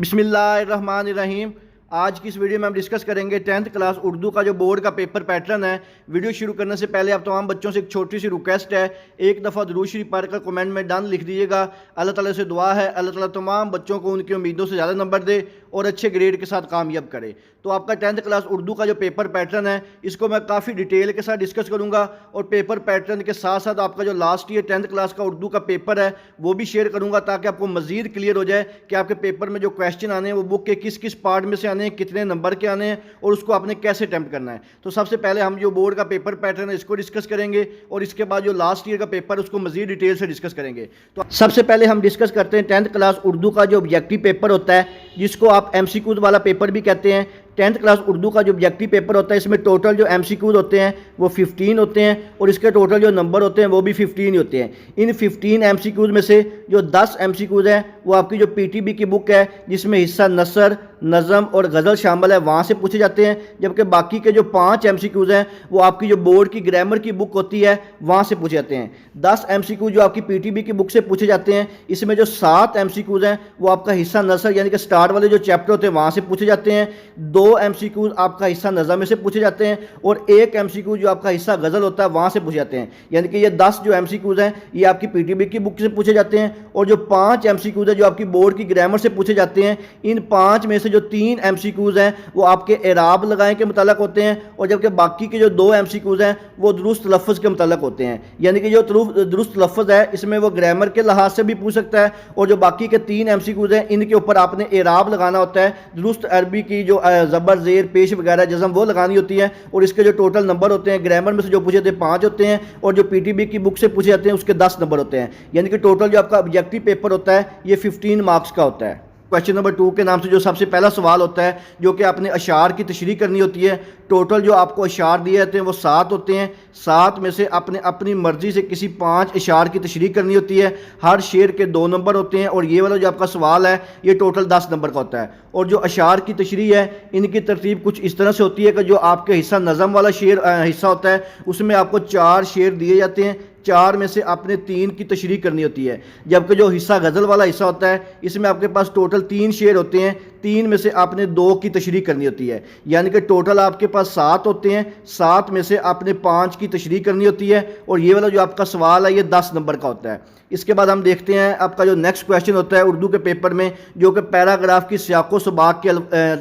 بسم اللہ الرحمن الرحیم۔ آج کی اس ویڈیو میں ہم ڈسکس کریں گے 10th کلاس اردو کا جو بورڈ کا پیپر پیٹرن ہے۔ ویڈیو شروع کرنے سے پہلے آپ تمام بچوں سے ایک چھوٹی سی ریکویسٹ ہے، ایک دفعہ درود شریف پڑھ کر کمنٹ میں ڈن لکھ دیجیے گا۔ اللہ تعالیٰ سے دعا ہے اللہ تعالیٰ تمام بچوں کو ان کی امیدوں سے زیادہ نمبر دے اور اچھے گریڈ کے ساتھ کامیاب کرے۔ تو آپ کا 10th کلاس اردو کا جو پیپر پیٹرن ہے اس کو میں کافی ڈیٹیل کے ساتھ ڈسکس کروں گا، اور پیپر پیٹرن کے ساتھ ساتھ آپ کا جو لاسٹ ایئر 10th کلاس کا اردو کا پیپر ہے وہ بھی شیئر کروں گا، تاکہ آپ کو مزید کلیئر ہو جائے کہ آپ کے پیپر میں جو کویشچن آنے ہیں وہ بک کے کس کس پارٹ میں سے آنے ہیں، کتنے نمبر کے آنے ہیں اور اس کو آپ نے کیسے اٹیمپٹ کرنا ہے۔ تو سب سے پہلے ہم جو بورڈ کا پیپر پیٹرن ہے اس کو ڈسکس کریں گے، اور اس کے بعد جو لاسٹ ایئر کا پیپر ہے اس کو مزید ڈیٹیل سے ڈسکس کریں گے۔ تو سب سے پہلے ہم ڈسکس کرتے ہیں 10th کلاس اردو کا جو آبجیکٹیو پیپر ہوتا ہے، جس کو آپ ایم سی کیوز والا پیپر بھی کہتے ہیں۔ 10th کلاس اردو کا جو آبجیکٹیو پیپر ہوتا ہے اس میں ٹوٹل جو ایم سی کیوز ہوتے ہیں وہ 15 ہوتے ہیں، اور اس کے ٹوٹل جو نمبر ہوتے ہیں وہ بھی 15 ہی ہوتے ہیں۔ ان 15 ایم سی کیوز میں سے جو 10 ایم سی کیوز ہیں وہ آپ کی جو پی ٹی بی کی بک ہے، جس میں حصہ نثر، نظم اور غزل شامل ہے، وہاں سے پوچھے جاتے ہیں، جبکہ باقی کے جو 5 ایم سی کیوز ہیں وہ آپ کی جو بورڈ کی گرامر کی بک ہوتی ہے وہاں سے پوچھے جاتے ہیں۔ 10 ایم سی کیوز جو آپ کی پی ٹی بی کی بک سے پوچھے جاتے ہیں، اس میں جو 7 ایم سی کیوز ہیں وہ آپ کا حصہ نثر یعنی کہ سٹارٹ والے جو چیپٹر ہوتے ہیں وہاں سے پوچھے جاتے ہیں، 2 ایم سی کیوز آپ کا حصہ نظم میں سے پوچھے جاتے ہیں، اور 1 ایم سی کیو جو آپ کا حصہ غزل ہوتا ہے وہاں سے پوچھے جاتے ہیں۔ یعنی کہ یہ 10 جو ایم سی کیوز ہیں یہ آپ کی پی ٹی بی کی بک سے پوچھے جاتے ہیں، اور جو 5 ایم سی کیوز ہیں جو آپ کی بورڈ کی گرامر سے پوچھے جاتے ہیں، ان 5 میں سے جو 3 ایم سی کیوز ہیں وہ آپ کے اعراب لگائیں کے متعلق ہوتے ہیں، اور جبکہ باقی کے جو 2 ایم سی کیوز ہیں وہ درست لفظ کے متعلق ہوتے ہیں۔ یعنی کہ جو درست لفظ ہے اس میں وہ گرامر کے لحاظ سے بھی پوچھ سکتا ہے، اور جو باقی کے 3 ایم سی کیوز ہیں ان کے اوپر آپ نے اعراب لگانا ہوتا ہے، درست عربی کی جو زبر زیر پیش وغیرہ جزم وہ لگانی ہوتی ہے، اور اس کے جو ٹوٹل نمبر ہوتے ہیں گرامر میں سے جو پوچھے تھے 5 ہوتے ہیں، اور جو پی ٹی بی کی بک سے پوچھے جاتے ہیں اس کے 10 نمبر ہوتے ہیں۔ یعنی کہ ٹوٹل جو آپ کا آبجیکٹیو پیپر ہوتا ہے یہ 15 مارکس کا ہوتا ہے۔ کویشچن نمبر 2 کے نام سے جو سب سے پہلا سوال ہوتا ہے، جو کہ آپ نے اشعار کی تشریح کرنی ہوتی ہے۔ ٹوٹل جو آپ کو اشعار دیے جاتے ہیں وہ 7 ہوتے ہیں، 7 میں سے آپ نے اپنی مرضی سے کسی 5 اشعار کی تشریح کرنی ہوتی ہے۔ ہر شعر کے 2 نمبر ہوتے ہیں، اور یہ والا جو آپ کا سوال ہے یہ ٹوٹل 10 نمبر کا ہوتا ہے۔ اور جو اشعار کی تشریح ہے ان کی ترتیب کچھ اس طرح سے ہوتی ہے کہ جو آپ کے حصہ نظم والا حصہ ہوتا ہے اس میں آپ کو 4 شعر دیے جاتے ہیں، 4 میں سے آپ نے 3 کی تشریح کرنی ہوتی ہے۔ جبکہ جو حصہ غزل والا حصہ ہوتا ہے اس میں آپ کے پاس ٹوٹل 3 شعر ہوتے ہیں، 3 میں سے آپ نے 2 کی تشریح کرنی ہوتی ہے۔ یعنی کہ ٹوٹل آپ کے پاس 7 ہوتے ہیں، 7 میں سے آپ نے 5 کی تشریح کرنی ہوتی ہے، اور یہ والا جو آپ کا سوال ہے یہ 10 نمبر کا ہوتا ہے۔ اس کے بعد ہم دیکھتے ہیں آپ کا جو نیکسٹ کویشچن ہوتا ہے اردو کے پیپر میں، جو کہ پیراگراف کی سیاق و سباق کے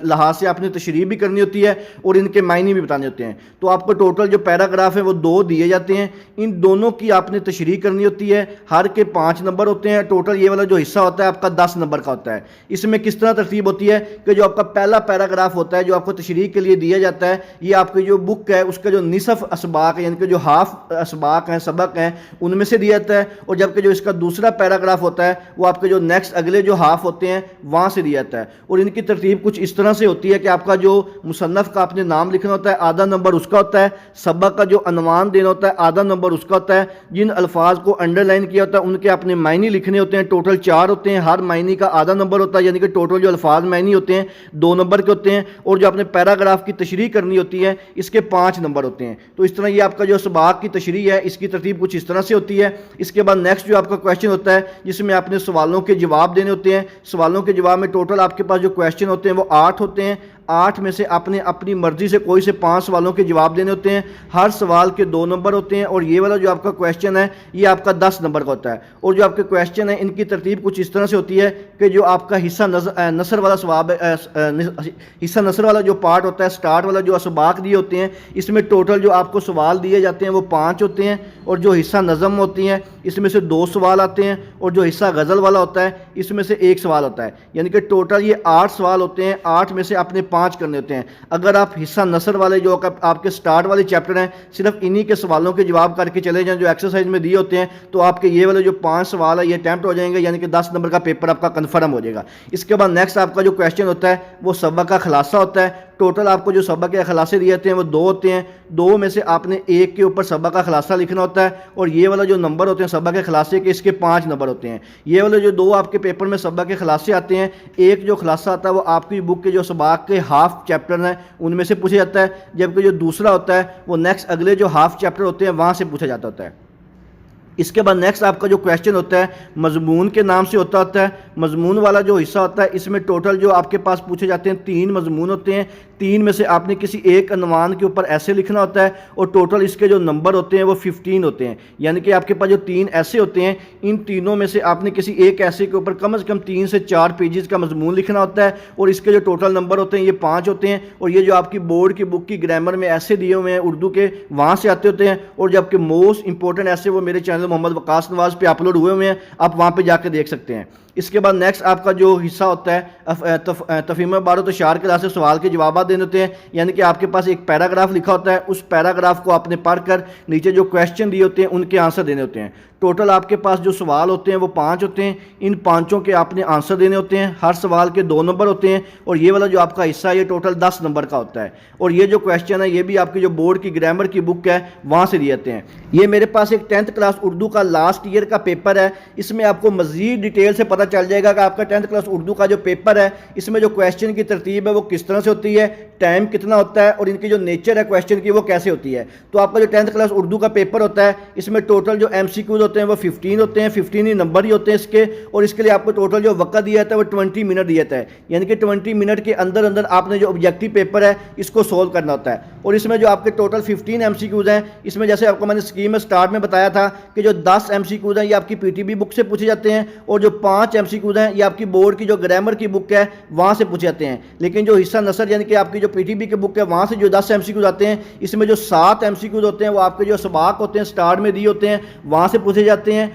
لحاظ سے آپ نے تشریح بھی کرنی ہوتی ہے اور ان کے معنی بھی بتانے ہوتے ہیں۔ تو آپ کو ٹوٹل جو پیراگراف ہے وہ 2 دیے جاتے ہیں، ان دونوں کی آپ نے تشریح کرنی ہوتی ہے، ہر کے 5 نمبر ہوتے ہیں۔ ٹوٹل یہ والا جو حصہ ہوتا ہے آپ کا 10 نمبر کا ہوتا ہے۔ اس میں کس طرح ترتیب ہوتی ہے کہ جو آپ کا پہلا پیراگراف ہوتا ہے جو آپ کو تشریح کے لیے دیا جاتا ہے، یہ آپ کی جو بک ہے اس کا جو نصف اسباق ہے یعنی کہ جو ہاف اسباق ہیں سبق ہیں ان میں سے دیا جاتا ہے، اور جبکہ جو اس کا دوسرا پیراگراف ہوتا ہے وہ آپ کے جو نیکسٹ اگلے جو ہاف ہوتے ہیں وہاں سے دیا جاتا ہے۔ اور ان کی ترتیب کچھ اس طرح سے ہوتی ہے کہ آپ کا جو مصنف کا آپ نے نام لکھنا ہوتا ہے آدھا نمبر اس کا ہوتا ہے، سبق کا جو عنوان دینا ہوتا ہے آدھا نمبر اس کا ہوتا ہے، جن الفاظ کو انڈر لائن کیا ہوتا ہے ان کے آپ نے معنی لکھنے ہوتے ہیں، ٹوٹل 4 ہوتے ہیں، ہر معنی کا آدھا نمبر ہوتا ہے، یعنی کہ ٹوٹل جو الفاظ معنی ہوتے ہیں 2 نمبر کے ہوتے ہیں، اور جو آپ نے پیراگراف کی تشریح کرنی ہوتی ہے اس کے 5 نمبر ہوتے ہیں۔ تو اس طرح یہ آپ کا جو اسباق کی تشریح ہے اس کی ترتیب کچھ اس طرح سے ہوتی ہے۔ اس کے بعد نیکسٹ جو آپ کا کویشچن ہوتا ہے جس میں آپ نے سوالوں کے جواب دینے ہوتے ہیں۔ سوالوں کے جواب میں ٹوٹل آپ کے پاس جو کویشچن ہوتے ہیں وہ 8 ہوتے ہیں، 8 میں سے آپ نے اپنی مرضی سے کوئی سے 5 سوالوں کے جواب دینے ہوتے ہیں، ہر سوال کے 2 نمبر ہوتے ہیں، اور یہ والا جو آپ کا کویشچن ہے یہ آپ کا 10 نمبر کا ہوتا ہے۔ اور جو آپ کے کویشچن ہیں ان کی ترتیب کچھ اس طرح سے ہوتی ہے کہ جو آپ کا حصہ نثر والا حصہ نثر والا جو پارٹ ہوتا ہے، سٹارٹ والا جو اسباق دیے ہوتے ہیں اس میں ٹوٹل جو آپ کو سوال دیے جاتے ہیں وہ 5 ہوتے ہیں، اور جو حصہ نظم ہوتی ہیں اس میں سے 2 سوال آتے ہیں، اور جو حصہ غزل والا ہوتا ہے اس میں سے 1 سوال ہوتا ہے۔ یعنی کہ ٹوٹل یہ 8 سوال ہوتے ہیں، 8 میں سے آپ نے 5 کرنے ہوتے ہیں۔ اگر آپ حصہ نثر والے جو آپ کے سٹارٹ والے چیپٹر ہیں صرف انہی کے سوالوں کے جواب کر کے چلے جائیں جو ایکسرسائز میں دیے ہوتے ہیں تو آپ کے یہ والے جو 5 سوال ہے یہ اٹیمپٹ ہو جائیں گے، یعنی کہ 10 نمبر کا پیپر آپ کا کنفرم ہو جائے گا۔ اس کے بعد نیکسٹ آپ کا جو کویشچن ہوتا ہے وہ سبق کا خلاصہ ہوتا ہے۔ ٹوٹل آپ کو جو سبق کے خلاصے دیے جاتے ہیں وہ 2 ہوتے ہیں، 2 میں سے آپ نے 1 کے اوپر سبق کا خلاصہ لکھنا ہوتا ہے، اور یہ والا جو نمبر ہوتے ہیں سبق کے خلاصے کے اس کے 5 نمبر ہوتے ہیں۔ یہ والے جو 2 آپ کے پیپر میں سبق کے خلاصے آتے ہیں، ایک جو خلاصہ آتا ہے وہ آپ کی بک کے جو سبق کے ہاف چیپٹر ہیں ان میں سے پوچھا جاتا ہے، جبکہ جو دوسرا ہوتا ہے وہ نیکسٹ اگلے جو ہاف چیپٹر ہوتے ہیں وہاں سے پوچھا جاتا ہوتا ہے۔ اس کے بعد نیکسٹ آپ کا جو کویشچن ہوتا ہے مضمون کے نام سے ہوتا ہے. مضمون والا جو حصہ ہوتا ہے اس میں ٹوٹل جو آپ کے پاس پوچھے جاتے ہیں 3 مضمون ہوتے ہیں. 3 میں سے آپ نے کسی ایک عنوان کے اوپر ایسے لکھنا ہوتا ہے اور ٹوٹل اس کے جو نمبر ہوتے ہیں وہ 15 ہوتے ہیں. یعنی کہ آپ کے پاس جو 3 ایسے ہوتے ہیں ان تینوں میں سے آپ نے کسی ایک ایسے کے اوپر کم از کم 3 سے 4 پیجز کا مضمون لکھنا ہوتا ہے اور اس کے جو ٹوٹل نمبر ہوتے ہیں یہ 5 ہوتے ہیں. اور یہ جو آپ کی بورڈ کی بک کی گرامر میں ایسے دیے ہوئے ہیں اردو کے وہاں سے آتے ہوتے ہیں. اور جو آپ کے موسٹ امپورٹنٹ ایسے وہ میرے چینل محمد وقاص نواز پہ اپلوڈ ہوئے ہوئے ہیں, آپ وہاں پہ جا کے دیکھ سکتے ہیں. اس کے بعد نیکسٹ آپ کا جو حصہ ہوتا ہے تفہیم عبارت و اشعار کلاس سے سوال کے جوابات دینے ہوتے ہیں. یعنی کہ آپ کے پاس ایک پیراگراف لکھا ہوتا ہے, اس پیراگراف کو آپ نے پڑھ کر نیچے جو کویشچن دیے ہوتے ہیں ان کے آنسر دینے ہوتے ہیں. ٹوٹل آپ کے پاس جو سوال ہوتے ہیں وہ 5 ہوتے ہیں. ان 5 کے آپ نے آنسر دینے ہوتے ہیں. ہر سوال کے 2 نمبر ہوتے ہیں اور یہ والا جو آپ کا حصہ ہے یہ ٹوٹل 10 نمبر کا ہوتا ہے. اور یہ جو کویشچن ہے یہ بھی آپ کی جو بورڈ کی گرامر کی بک ہے وہاں سے دیے جاتے ہیں. یہ میرے پاس ایک 10th کلاس اردو کا لاسٹ ایئر کا پیپر ہے. اس میں آپ کو مزید ڈیٹیل سے پتہ چل جائے گا کہ آپ کا 10th کلاس اردو کا جو پیپر ہے اس میں جو کویشچن کی ترتیب ہے وہ کس طرح سے ہوتی ہے, ٹائم کتنا ہوتا ہے اور ان کی جو نیچر ہے کویشچن کی وہ کیسے ہوتی ہے. تو آپ کا جو 10th کلاس اردو کا پیپر ہوتا ہے اس میں ٹوٹل جو MCQs ہوتے ہیں وہ 15 ہوتے ہیں. 15 ہی نمبر ہی ہوتے ہیں اس کے, اور اس کے لیے آپ کو ٹوٹل جو وقت دیا جاتا ہے وہ 20 منٹ دیا جاتا ہے. یعنی کہ 20 منٹ کے اندر اندر آپ نے جو آبجیکٹیو پیپر ہے اس کو سولو کرنا ہوتا ہے. اور اس میں جو آپ کے ٹوٹل 15 MCQs ہیں اس میں جیسے آپ کو میں نے اسکیم میں سٹارٹ میں بتایا تھا کہ جو 10 MCQs ہیں یہ آپ کی PTB بک سے پوچھے جاتے ہیں اور جو 5 MCQs ہیں یہ آپ کی بورڈ کی جو گرامر کی بک ہے وہاں سے پوچھے جاتے ہیں. لیکن جو حصہ نثر یعنی کہ آپ کی جو PTB کی بک ہے وہاں سے جو 10 MCQs آتے ہیں اس میں جو 7 MCQs ہوتے ہیں وہ آپ کے جو سباق ہوتے ہیں سٹارٹ میں دیے ہوتے ہیں وہاں سے پوچھے جاتے ہیں.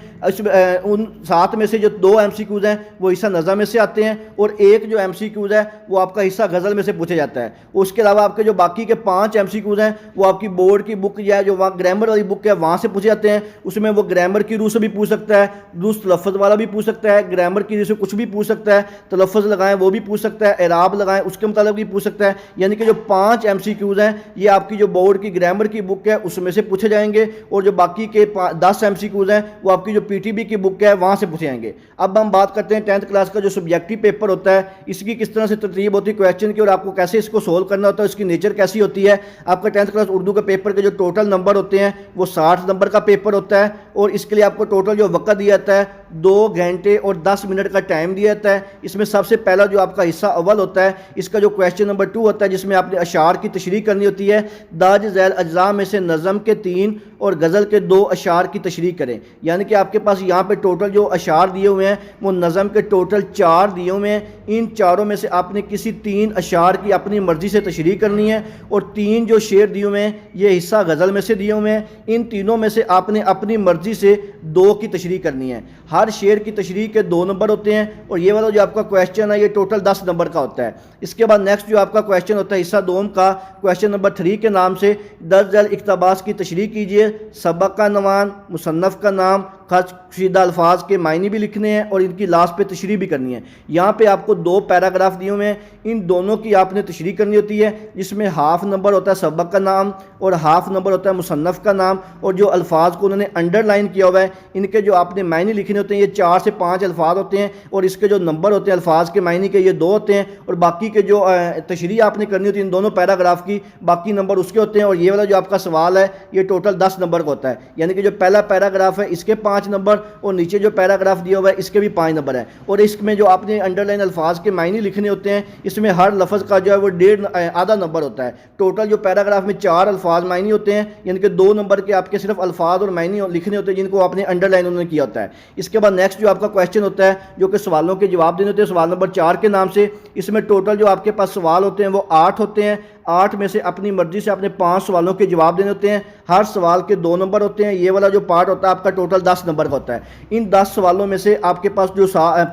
ان 7 میں سے جو 2 MCQs ہیں وہ حصہ نظم میں سے آتے ہیں اور ایک جو MCQs ہے وہ آپ کا حصہ غزل میں سے پوچھا جاتا ہے. اس کے علاوہ آپ کے جو باقی کے 5 MCQs ہیں وہ آپ کی بورڈ کی بک یا جو وہاں گرامر والی بک ہے وہاں سے پوچھے جاتے ہیں. اس میں وہ گرامر کی روح سے بھی پوچھ سکتا ہے, درست تلفظ والا بھی پوچھ سکتا ہے, گرامر کی روح سے کچھ بھی پوچھ سکتا ہے, تلفظ لگائیں وہ بھی پوچھ سکتا ہے, اعراب لگائیں اس کے مطابق بھی پوچھ سکتا ہے. یعنی کہ جو 5 MCQs ہیں یہ آپ کی جو بورڈ کی گرامر کی بک ہے اس میں سے پوچھے جائیں گے اور جو باقی کے 10 MCQs ہیں وہ آپ کی جو PTB کی بک ہے وہاں سے پوچھے جائیں گے. اب ہم بات کرتے ہیں 10th کلاس کا جو سبجیکٹیو پیپر ہوتا ہے اس کی کس طرح سے ترتیب ہوتی ہے کویشچن کی اور آپ کو کیسے اس کو سولو کرنا ہوتا ہے, اس کی نیچر کیسی ہوتی ہے. آپ کا 10th کلاس اردو کے پیپر کے جو ٹوٹل نمبر ہوتے ہیں وہ 60 نمبر کا پیپر ہوتا ہے اور اس کے لیے آپ کو ٹوٹل جو وقت دیا جاتا ہے 2 گھنٹے اور 10 منٹ کا ٹائم دیا جاتا ہے. اس میں سب سے پہلا جو آپ کا حصہ اول ہوتا ہے اس کا جو کویشچن نمبر 2 ہوتا ہے جس میں آپ نے اشعار کی تشریح کرنی ہوتی ہے. درج ذیل اجزاء میں سے نظم کے 3 اور غزل کے 2 اشعار کی تشریح کریں. یعنی کہ آپ کے پاس یہاں پہ ٹوٹل جو اشعار دیے ہوئے ہیں وہ نظم کے ٹوٹل 4 دیے ہوئے ہیں. ان چاروں میں سے آپ نے کسی 3 اشعار کی اپنی مرضی سے تشریح کرنی ہے اور 3 جو شعر دیے ہوئے ہیں یہ حصہ غزل میں سے دیے ہوئے ہیں. ان تینوں میں سے آپ نے اپنی مرضی سے 2 کی تشریح کرنی ہے. ہر شعر کی تشریح کے 2 نمبر ہوتے ہیں اور یہ والا جو آپ کا کویشچن ہے یہ ٹوٹل 10 نمبر کا ہوتا ہے. اس کے بعد نیکسٹ جو آپ کا کویشچن ہوتا ہے حصہ دوم کا کویشچن نمبر 3 کے نام سے درج ذیل اقتباس کی تشریح کیجئے. سبق کا عنوان, مصنف کا نام, خط کشیدہ الفاظ کے معنی بھی لکھنے ہیں اور ان کی لاسٹ پہ تشریح بھی کرنی ہے. یہاں پہ آپ کو 2 پیراگراف دیے ہوئے ہیں, ان دونوں کی آپ نے تشریح کرنی ہوتی ہے جس میں ہاف نمبر ہوتا ہے سبق کا نام اور ہاف نمبر ہوتا ہے مصنف کا نام اور جو الفاظ کو انہوں نے انڈر لائن کیا ہوا ہے ان کے جو آپ نے معنی لکھنے ہوتے ہیں یہ 4 سے 5 الفاظ ہوتے ہیں اور اس کے جو نمبر ہوتے ہیں الفاظ کے معنی کے یہ 2 ہوتے ہیں اور باقی کے جو تشریح آپ نے کرنی ہوتی ہے ان دونوں پیراگراف کی باقی نمبر اس کے ہوتے ہیں. اور یہ والا جو آپ کا سوال ہے یہ ٹوٹل 10 نمبر کا ہوتا ہے. یعنی کہ جو پہلا پیراگراف ہے اس کے 5 نمبر اور نیچے جو پیراگراف دیا ہوا ہے اس کے بھی 5 نمبر ہیں. اور اس میں جو آپ نے انڈر لائن الفاظ کے معنی لکھنے ہوتے ہیں اس میں ہر لفظ کا جو ہے وہ آدھا نمبر ہوتا ہے. ٹوٹل جو پیراگراف میں 4 الفاظ معنی ہوتے ہیں یعنی کہ 2 نمبر کے آپ کے صرف الفاظ اور معنی لکھنے ہوتے ہیں جن کو آپ نے انڈر لائن انہوں نے کیا ہوتا ہے. اس کے بعد نیکسٹ جو آپ کا کویشچن ہوتا ہے جو کہ سوالوں کے جواب دینے ہوتے ہیں سوال نمبر 4 کے نام سے. اس میں ٹوٹل جو آپ کے پاس سوال ہوتے ہیں وہ 8 ہوتے ہیں. 8 میں سے اپنی مرضی سے اپنے 5 سوالوں کے جواب دینے ہوتے ہیں. ہر سوال کے 2 نمبر ہوتے ہیں. یہ والا جو پارٹ ہوتا ہے آپ کا ٹوٹل 10 نمبر کا ہوتا ہے. ان 10 سوالوں میں سے آپ کے پاس جو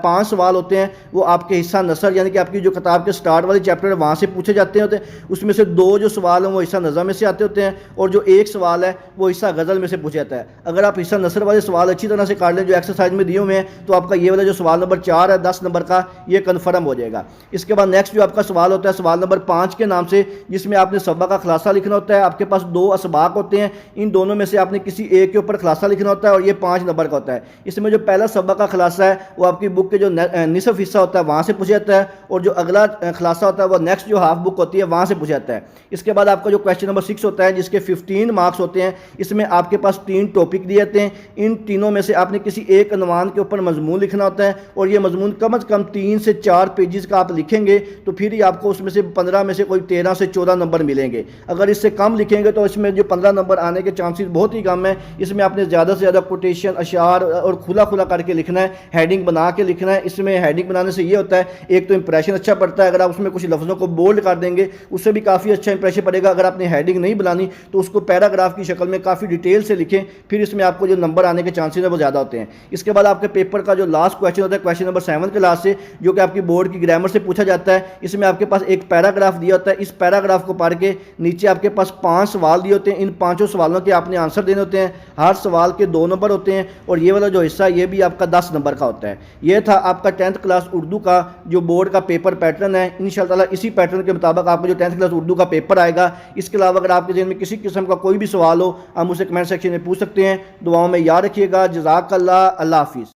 5 سوال ہوتے ہیں وہ آپ کے حصہ نثر یعنی کہ آپ کی جو کتاب کے سٹارٹ والی چیپٹر ہے وہاں سے پوچھے جاتے ہوتے ہیں. اس میں سے 2 جو سوال ہیں وہ حصہ نظم میں سے آتے ہوتے ہیں اور جو 1 سوال ہے وہ حصہ غزل میں سے پوچھا جاتا ہے. اگر آپ حصہ نثر والے سوال اچھی طرح سے کاٹ لیں جو ایکسرسائز میں دیے ہوئے ہیں تو آپ کا یہ والا جو سوال نمبر 4 ہے 10 نمبر کا یہ کنفرم ہو جائے گا. اس کے بعد نیکسٹ جو آپ کا سوال ہوتا ہے سوال نمبر 5 کے نام سے جس میں آپ نے سبق کا خلاصہ لکھنا ہوتا ہے. آپ کے پاس 2 اسباق ہوتے ہیں, ان دونوں میں سے آپ نے کسی ایک کے اوپر خلاصہ لکھنا ہوتا ہے اور یہ 5 نمبر کا ہوتا ہے. اس میں جو پہلا سبق کا خلاصہ ہے وہ آپ کی بک کے جو نصف حصہ ہوتا ہے وہاں سے پوچھا جاتا ہے, اور جو اگلا خلاصہ ہوتا ہے وہ نیکسٹ جو ہاف بک ہوتی ہے وہاں سے پوچھا جاتا ہے. اس کے بعد آپ کا جو کویسچن نمبر 6 ہوتا ہے جس کے 15 مارکس ہوتے ہیں, اس میں آپ کے پاس 3 ٹاپک دیے جاتے ہیں. ان تینوں میں سے آپ نے کسی ایک عنوان کے اوپر مضمون لکھنا ہوتا ہے, اور یہ مضمون کم از کم 3 سے 4 پیجز کا آپ لکھیں گے تو پھر ہی آپ کو اس میں سے 15 میں سے کوئی 13 سے 14 نمبر ملیں گے. اگر اس سے کم لکھیں گے تو اس میں جو 15 نمبر آنے کے چانسز بہت ہی کم ہیں. اس میں آپ نے زیادہ سے زیادہ کوٹیشن, اشعار اور کھلا کھلا کر کے لکھنا ہے, ہیڈنگ بنا کے لکھنا ہے. اس میں ہیڈنگ بنانے سے یہ ہوتا ہے ایک تو امپریشن اچھا پڑتا ہے, اگر آپ اس میں کچھ لفظوں کو بولڈ کر دیں گے اس سے بھی کافی اچھا امپریشن پڑے گا. اگر آپ نے ہیڈنگ نہیں بنانی تو اس کو پیراگراف کی شکل میں کافی ڈیٹیل سے لکھیں, پھر اس میں آپ کو جو نمبر آنے کے چانسز ہیں وہ زیادہ ہوتے ہیں. اس کے بعد آپ کے پیپر کا جو لاسٹ کویسچن ہوتا ہے کویسچن نمبر 7 کے لاسٹ سے, جو کہ آپ کی بورڈ کی گرامر سے پوچھا جاتا ہے. اس میں آپ کے پاس ایک پیراگراف دیا ہوتا ہے, اس پیراگراف کو پڑھ کے نیچے آپ کے پاس 5 سوال دیے ہوتے ہیں. ان 5 سوالوں کے آپ نے آنسر دینے ہوتے ہیں. ہر سوال کے 2 نمبر ہوتے ہیں, اور یہ والا جو حصہ یہ بھی آپ کا 10 نمبر کا ہوتا ہے. یہ تھا آپ کا 10th کلاس اردو کا جو بورڈ کا پیپر پیٹرن ہے. انشاءاللہ تعالیٰ اسی پیٹرن کے مطابق آپ کا جو 10th کلاس اردو کا پیپر آئے گا. اس کے علاوہ اگر آپ کے ذہن میں کسی قسم کا کوئی بھی سوال ہو آپ مجھ سے کمنٹ سیکشن میں پوچھ سکتے ہیں. دعاؤں میں یاد رکھیے گا. جزاک اللہ. اللہ حافظ.